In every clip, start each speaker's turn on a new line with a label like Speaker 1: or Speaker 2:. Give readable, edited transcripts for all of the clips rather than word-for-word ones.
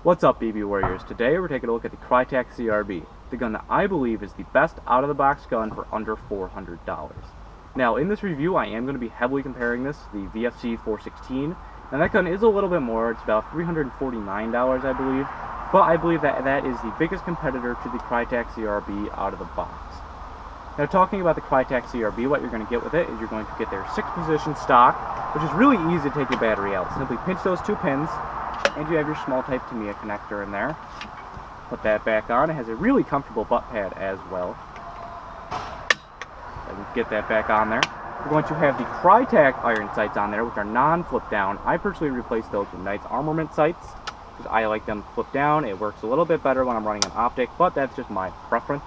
Speaker 1: What's up, BB Warriors? Today we're taking a look at the Krytac CRB, the gun that I believe is the best out-of-the-box gun for under $400. Now, in this review, I am going to be heavily comparing this to the VFC 416, and that gun is a little bit more. It's about $349, I believe, but I believe that that is the biggest competitor to the Krytac CRB out of the box. Now, talking about the Krytac CRB, what you're going to get with it is you're going to get their 6-position stock, which is really easy to take your battery out. Simply pinch those two pins, and you have your small type Tamiya connector in there. Put that back on. It has a really comfortable butt pad as well. And get that back on there. We're going to have the Krytac iron sights on there, which are non-flip down. I personally replaced those with Knight's Armament sights because I like them flip down. It works a little bit better when I'm running an optic, but that's just my preference.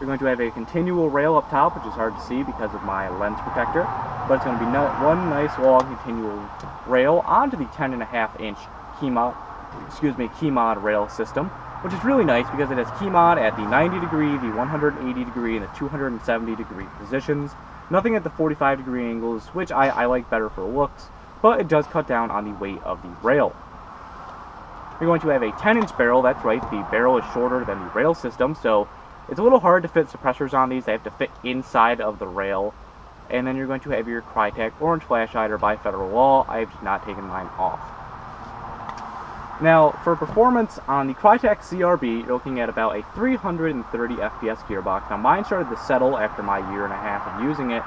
Speaker 1: You're going to have a continual rail up top, which is hard to see because of my lens protector, but it's going to be one nice long continual rail onto the 10.5-inch Keymod rail system, which is really nice because it has Keymod at the 90 degree, the 180 degree, and the 270 degree positions. Nothing at the 45 degree angles, which I like better for looks, but it does cut down on the weight of the rail. You're going to have a 10-inch barrel. That's right, the barrel is shorter than the rail system, so it's a little hard to fit suppressors on these. They have to fit inside of the rail. And then you're going to have your Krytac orange flash hider by federal law. I have just not taken mine off. Now, for performance on the Krytac CRB, you're looking at about a 330 FPS gearbox. Now, mine started to settle after my year and a half of using it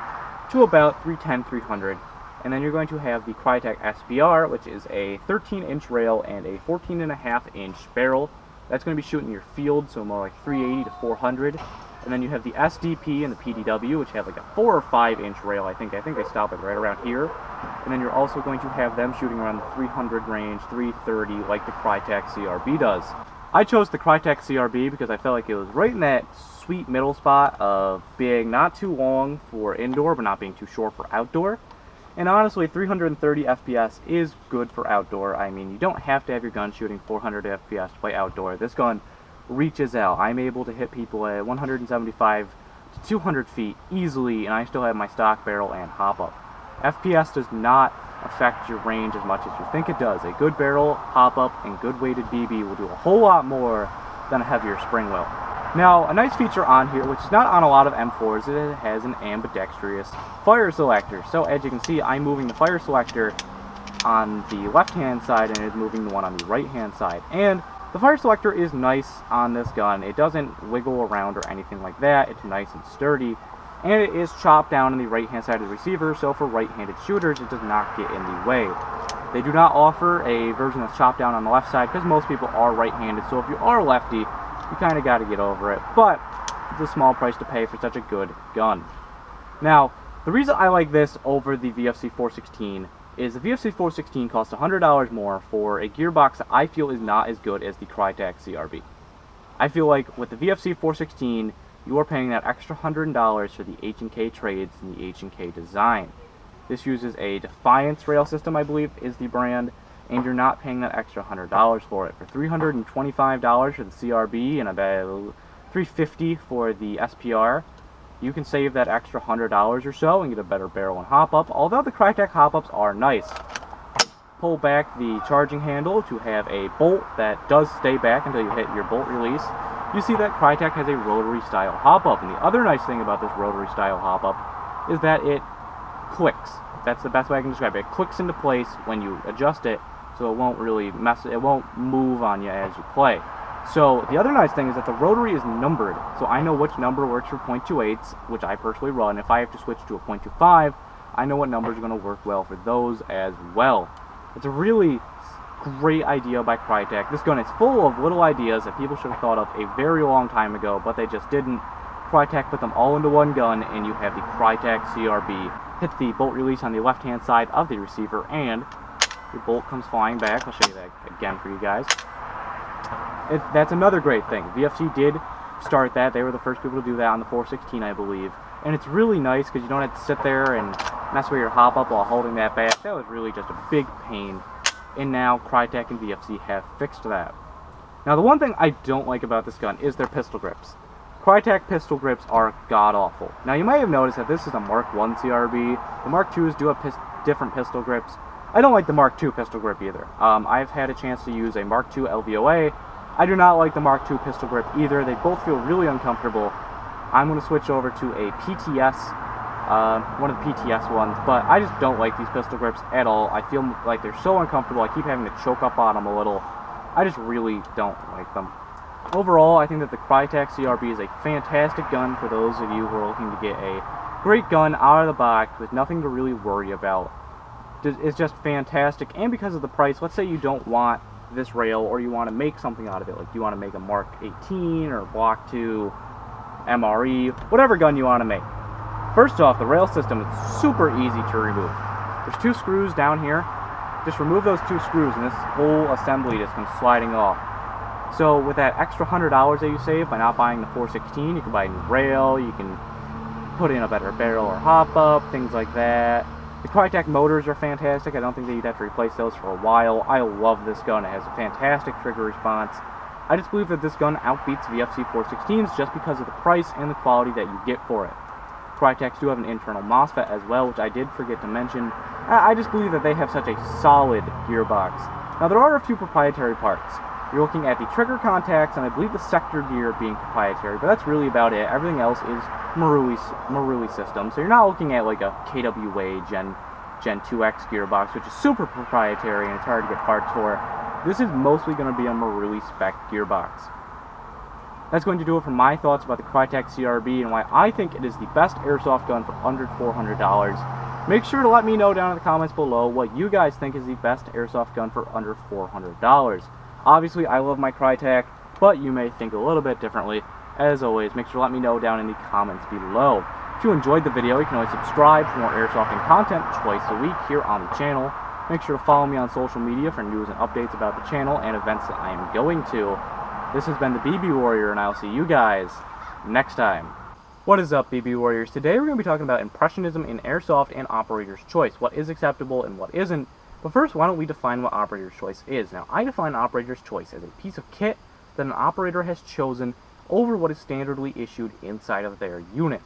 Speaker 1: to about 310, 300. And then you're going to have the Krytac SPR, which is a 13-inch rail and a 14.5-inch barrel. That's going to be shooting your field, so more like 380 to 400. And then you have the SDP and the PDW, which have like a 4 or 5-inch rail, I think. I think they stop it right around here. And then you're also going to have them shooting around the 300 range, 330, like the Krytac CRB does. I chose the Krytac CRB because I felt like it was right in that sweet middle spot of being not too long for indoor, but not being too short for outdoor. And honestly, 330 FPS is good for outdoor. I mean, you don't have to have your gun shooting 400 FPS to play outdoor. This gun reaches out. I'm able to hit people at 175 to 200 feet easily, and I still have my stock barrel and hop-up. FPS does not affect your range as much as you think it does. A good barrel, hop-up, and good weighted BB will do a whole lot more than a heavier spring will. Now, a nice feature on here, which is not on a lot of M4s, is it has an ambidextrous fire selector. So as you can see, I'm moving the fire selector on the left-hand side, and it's moving the one on the right-hand side. And the fire selector is nice on this gun. It doesn't wiggle around or anything like that. It's nice and sturdy. And it is chopped down on the right-hand side of the receiver, so for right-handed shooters, it does not get in the way. They do not offer a version that's chopped down on the left side because most people are right-handed, so if you are lefty, you kind of got to get over it. But it's a small price to pay for such a good gun. Now, the reason I like this over the VFC 416 is the VFC 416 costs $100 more for a gearbox that I feel is not as good as the Krytac CRB. I feel like with the VFC 416, you are paying that extra $100 for the H&K trades and the H&K design. This uses a Defiance rail system, I believe, is the brand, and you're not paying that extra $100 for it. For $325 for the CRB and about $350 for the SPR, you can save that extra $100 or so and get a better barrel and hop-up, although the Krytac hop-ups are nice. Pull back the charging handle to have a bolt that does stay back until you hit your bolt release. You see that Krytac has a rotary style hop-up, and the other nice thing about this rotary style hop-up is that it clicks. That's the best way I can describe it. It clicks into place when you adjust it, so it won't really it won't move on you as you play. So the other nice thing is that the rotary is numbered, so I know which number works for .28s, which I personally run. If I have to switch to a .25, I know what numbers are going to work well for those as well. It's a really great idea by Krytac. This gun is full of little ideas that people should have thought of a very long time ago, but they just didn't. Krytac put them all into one gun, and you have the Krytac CRB. Hit the bolt release on the left-hand side of the receiver, and your bolt comes flying back. I'll show you that again for you guys. That's another great thing. VFC did start that. They were the first people to do that on the 416, I believe. And it's really nice because you don't have to sit there and mess with your hop-up while holding that back. That was really just a big pain. And now Krytac and VFC have fixed that. Now, the one thing I don't like about this gun is their pistol grips. Krytac pistol grips are god-awful. Now, you might have noticed that this is a Mark I CRB. The Mark IIs do have different pistol grips. I don't like the Mark II pistol grip either. I've had a chance to use a Mark II LVOA. I do not like the Mark II pistol grip either. They both feel really uncomfortable. I'm going to switch over to a PTS, one of the PTS ones, but I just don't like these pistol grips at all. I feel like they're so uncomfortable. I keep having to choke up on them a little. I just really don't like them. Overall, I think that the Krytac CRB is a fantastic gun for those of you who are looking to get a great gun out of the box with nothing to really worry about. It's just fantastic, and because of the price, let's say you don't want this rail or you want to make something out of it, like you want to make a Mark 18 or Block 2 MRE, whatever gun you want to make. First off, the rail system is super easy to remove. There's 2 screws down here. Just remove those 2 screws and this whole assembly just comes sliding off. So with that extra $100 that you save by not buying the 416, you can buy a new rail, you can put in a better barrel or hop up, things like that. The Krytac motors are fantastic. I don't think that you'd have to replace those for a while. I love this gun. It has a fantastic trigger response. I just believe that this gun outbeats VFC 416s just because of the price and the quality that you get for it. Krytacs do have an internal MOSFET as well, which I did forget to mention. I just believe that they have such a solid gearbox. Now there are a few proprietary parts. You're looking at the trigger contacts and I believe the sector gear being proprietary, but that's really about it. Everything else is Marui system. So you're not looking at like a KWA Gen 2X gearbox, which is super proprietary and it's hard to get parts for. This is mostly going to be a Marui spec gearbox. That's going to do it for my thoughts about the Krytac CRB and why I think it is the best airsoft gun for under $400. Make sure to let me know down in the comments below what you guys think is the best airsoft gun for under $400. Obviously, I love my Krytac, but you may think a little bit differently. As always, make sure to let me know down in the comments below. If you enjoyed the video, you can always subscribe for more airsoft content twice a week here on the channel. Make sure to follow me on social media for news and updates about the channel and events that I am going to. This has been the BB Warrior, and I'll see you guys next time. What is up, BB Warriors? Today we're going to be talking about Impressionism in Airsoft and Operator's Choice. What is acceptable and what isn't. But first, why don't we define what Operator's Choice is? Now, I define Operator's Choice as a piece of kit that an operator has chosen over what is standardly issued inside of their unit.